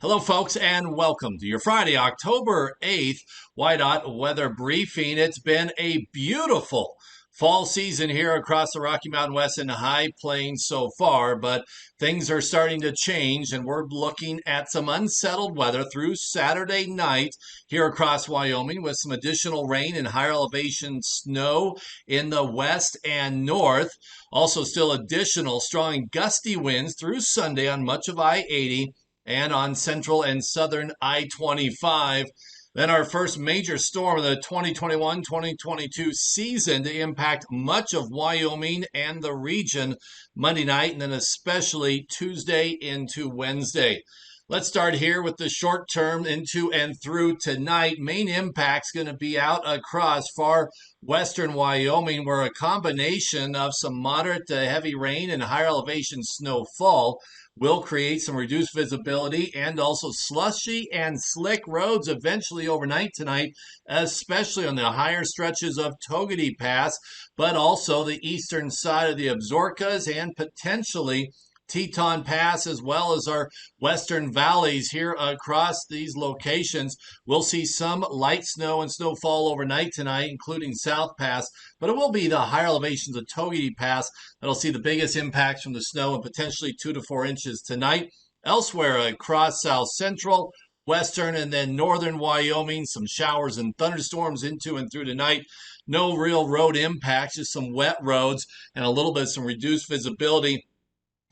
Hello, folks, and welcome to your Friday, October 8th WYDOT weather briefing. It's been a beautiful fall season here across the Rocky Mountain West and High Plains so far, but things are starting to change, and we're looking at some unsettled weather through Saturday night here across Wyoming with some additional rain and higher elevation snow in the west and north. Also, still additional strong gusty winds through Sunday on much of I-80 and on central and southern I-25. Then our first major storm of the 2021-2022 season to impact much of Wyoming and the region Monday night, and then especially Tuesday into Wednesday. Let's start here with the short term into and through tonight. Main impact's going to be out across far western Wyoming, where a combination of some moderate to heavy rain and higher elevation snowfall will create some reduced visibility and also slushy and slick roads eventually overnight tonight, especially on the higher stretches of Togety Pass, but also the eastern side of the Absarokas and potentially Teton Pass, as well as our western valleys here across these locations. We'll see some light snow and snowfall overnight tonight, including South Pass, but it will be the higher elevations of Togety Pass that'll see the biggest impacts from the snow and potentially 2 to 4 inches tonight. Elsewhere across south central, western, and then northern Wyoming, some showers and thunderstorms into and through tonight. No real road impacts, just some wet roads and a little bit of some reduced visibility.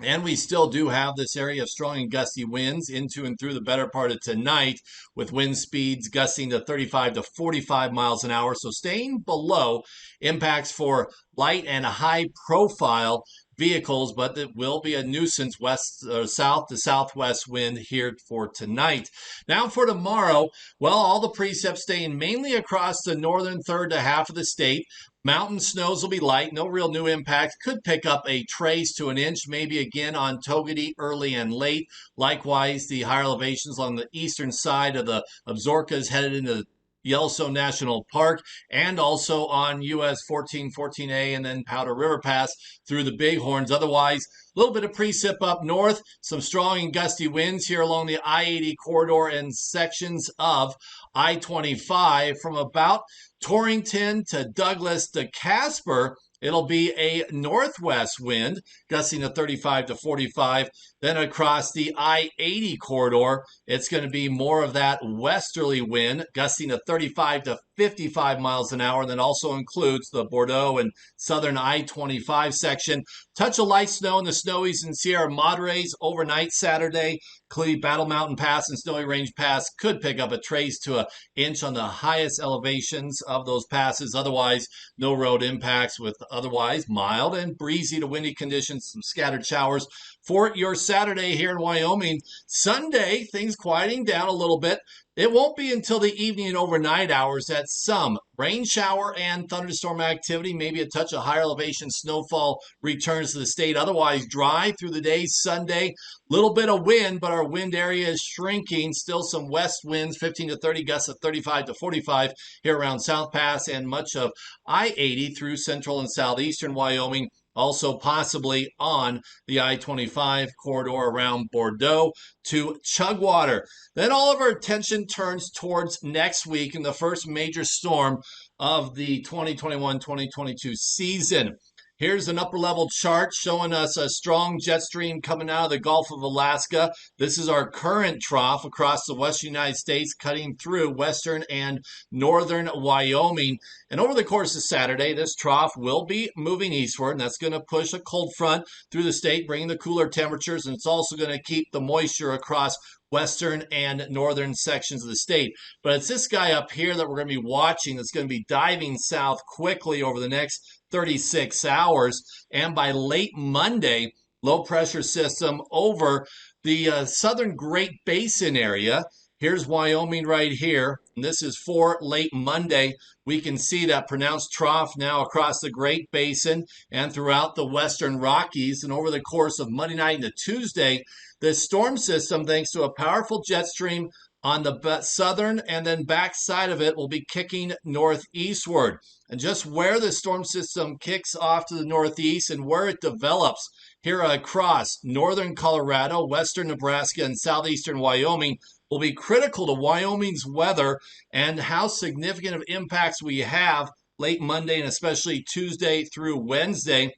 And we still do have this area of strong and gusty winds into and through the better part of tonight, with wind speeds gusting to 35 to 45 miles an hour. So staying below impacts for light and high profile vehicles, but it will be a nuisance west or south to southwest wind here for tonight. Now for tomorrow, well, all the precepts staying mainly across the northern third to half of the state. Mountain snows will be light, no real new impact. Could pick up a trace to an inch, maybe again on Togety early and late. Likewise, the higher elevations on the eastern side of the Absarokas headed into Yellowstone National Park, and also on US 1414A and then Powder River Pass through the Bighorns. Otherwise, a little bit of precip up north, some strong and gusty winds here along the I-80 corridor and sections of I-25 from about Torrington to Douglas to Casper. It'll be a northwest wind, gusting to 35 to 45. Then across the I-80 corridor, it's going to be more of that westerly wind, gusting to 35 to 55 miles an hour. And then also includes the Bordeaux and southern I-25 section. Touch of light snow in the Snowies and Sierra Madres overnight Saturday. Including Battle Mountain Pass and Snowy Range Pass could pick up a trace to an inch on the highest elevations of those passes. Otherwise, no road impacts with otherwise mild and breezy to windy conditions, some scattered showers for your Saturday here in Wyoming. Sunday, things quieting down a little bit. It won't be until the evening and overnight hours that some rain shower and thunderstorm activity, maybe a touch of higher elevation snowfall returns to the state. Otherwise, dry through the day Sunday. Little bit of wind, but our wind area is shrinking. Still some west winds, 15 to 30 gusts of 35 to 45 here around South Pass and much of I-80 through central and southeastern Wyoming. Also possibly on the I-25 corridor around Bordeaux to Chugwater. Then all of our attention turns towards next week and the first major storm of the 2021-2022 season. Here's an upper level chart showing us a strong jet stream coming out of the Gulf of Alaska. This is our current trough across the western United States, cutting through western and northern Wyoming. And over the course of Saturday, this trough will be moving eastward, and that's going to push a cold front through the state, bringing the cooler temperatures, and it's also going to keep the moisture across western and northern sections of the state. But it's this guy up here that we're going to be watching that's going to be diving south quickly over the next 36 hours. And by late Monday, low pressure system over the southern Great Basin area. Here's Wyoming right here. And this is for late Monday. We can see that pronounced trough now across the Great Basin and throughout the western Rockies. And over the course of Monday night into Tuesday, this storm system, thanks to a powerful jet stream on the southern and then back side of it, will be kicking northeastward. And just where the storm system kicks off to the northeast and where it develops here across northern Colorado, western Nebraska, and southeastern Wyoming will be critical to Wyoming's weather and how significant of impacts we have late Monday and especially Tuesday through Wednesday.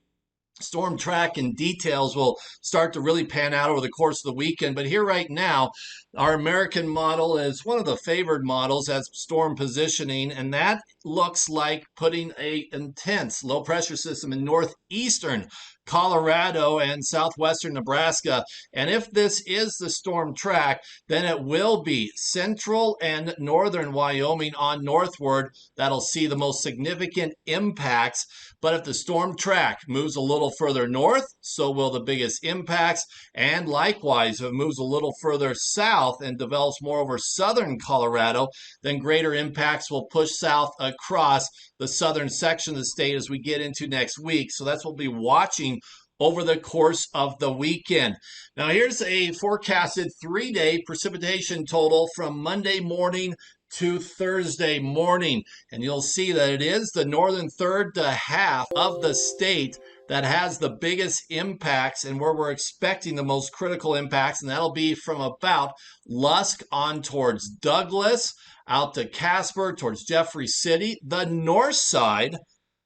Storm track and details will start to really pan out over the course of the weekend. But here right now, our American model is one of the favored models as storm positioning, and that looks like putting a intense low pressure system in northeastern Colorado and southwestern Nebraska. And if this is the storm track, then it will be central and northern Wyoming on northward that'll see the most significant impacts. But if the storm track moves a little further north, so will the biggest impacts. And likewise, if it moves a little further south and develops more over southern Colorado, then greater impacts will push south across the southern section of the state as we get into next week. So that's what we'll be watching over the course of the weekend. Now, here's a forecasted 3-day precipitation total from Monday morning to Thursday morning. And you'll see that it is the northern third to half of the state that has the biggest impacts and where we're expecting the most critical impacts. And that'll be from about Lusk on towards Douglas, out to Casper, towards Jeffrey City, the north side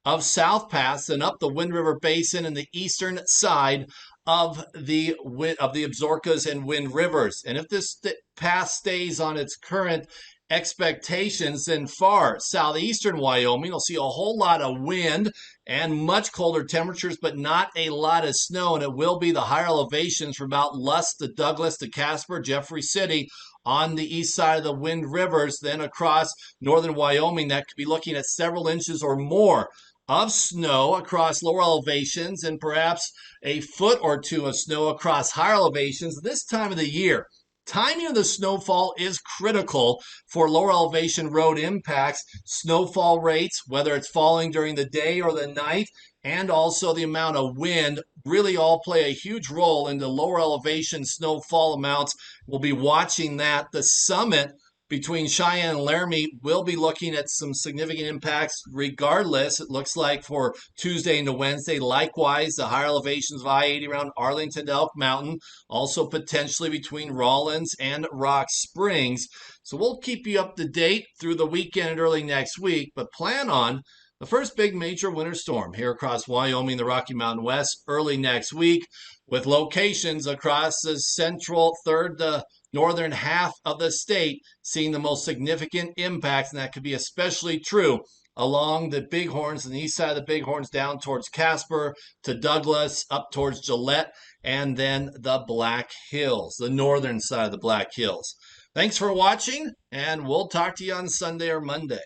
of South Pass, and up the Wind River Basin and the eastern side of the Absarokas and Wind Rivers. And if this pass stays on its current expectations, then far southeastern Wyoming will see a whole lot of wind and much colder temperatures, but not a lot of snow. And it will be the higher elevations from about Lusk to Douglas to Casper, Jeffrey City on the east side of the Wind Rivers. Then across northern Wyoming, that could be looking at several inches or more of snow across lower elevations and perhaps a foot or two of snow across higher elevations this time of the year. Timing of the snowfall is critical for lower elevation road impacts. Snowfall rates, whether it's falling during the day or the night, and also the amount of wind really all play a huge role in the lower elevation snowfall amounts. We'll be watching that. The summit between Cheyenne and Laramie will be looking at some significant impacts regardless. It looks like for Tuesday into Wednesday. Likewise, the higher elevations of I-80 around Arlington to Elk Mountain, also potentially between Rawlins and Rock Springs. So we'll keep you up to date through the weekend and early next week, but plan on the first big major winter storm here across Wyoming, the Rocky Mountain West, early next week, with locations across the central third to northern half of the state seeing the most significant impacts, and that could be especially true along the Bighorns and the east side of the Bighorns down towards Casper to Douglas, up towards Gillette, and then the Black Hills, the northern side of the Black Hills. Thanks for watching, and we'll talk to you on Sunday or Monday.